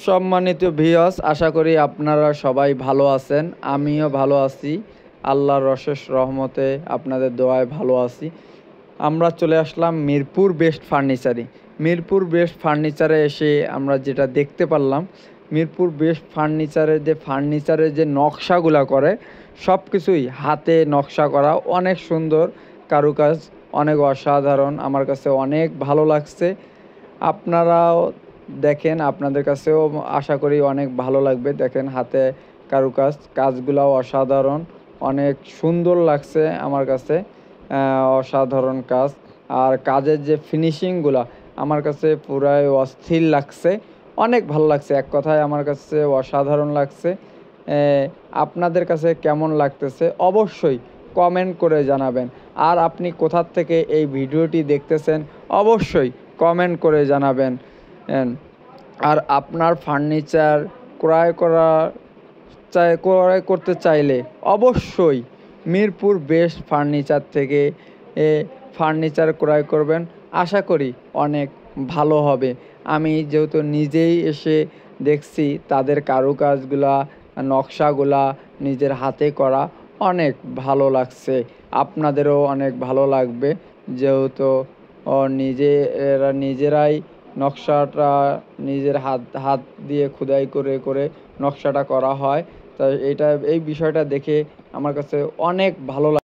সম্মানিত ভিউয়ার্স, আশা করি আপনারা সবাই ভালো আছেন। আমিও ভালো আছি, আল্লাহর অশেষ রহমতে আপনাদের দোয়ায় ভালো আছি। আমরা চলে আসলাম মিরপুর বেস্ট ফার্নিচারে। মিরপুর বেস্ট ফার্নিচারে এসে আমরা যেটা দেখতে পারলাম, মিরপুর বেস্ট ফার্নিচারের যে নকশাগুলা করে সব কিছুই হাতে নকশা করা, অনেক সুন্দর কারুকাজ, অনেক অসাধারণ। আমার কাছে অনেক ভালো লাগছে। আপনারাও দেখেন, আপনাদের কাছেও আশা করি অনেক ভালো লাগবে। দেখেন হাতে কাজগুলাও অসাধারণ, অনেক সুন্দর লাগছে আমার কাছে। অসাধারণ কাজ, আর কাজের যে ফিনিশিংগুলা আমার কাছে পুরাই অস্থির লাগছে, অনেক ভালো লাগছে। এক কথায় আমার কাছে অসাধারণ লাগছে। আপনাদের কাছে কেমন লাগতেছে অবশ্যই কমেন্ট করে জানাবেন। আর আপনি কোথার থেকে এই ভিডিওটি দেখতেছেন অবশ্যই কমেন্ট করে জানাবেন। আর আপনার ফার্নিচার ক্রয় করতে চাইলে অবশ্যই মিরপুর বেস্ট ফার্নিচার থেকে ফার্নিচার ক্রয় করবেন। আশা করি অনেক ভালো হবে। আমি যেহেতু নিজেই এসে দেখছি তাদের কারুকাজগুলা, নকশাগুলা নিজের হাতে করা, অনেক ভালো লাগছে। আপনাদেরও অনেক ভালো লাগবে, যেহেতু নিজেরাই নকশাটা নিজের হাত দিয়ে খোদাই করে নকশাটা করা হয়। তাই এই বিষয়টা দেখে আমার কাছে অনেক ভালো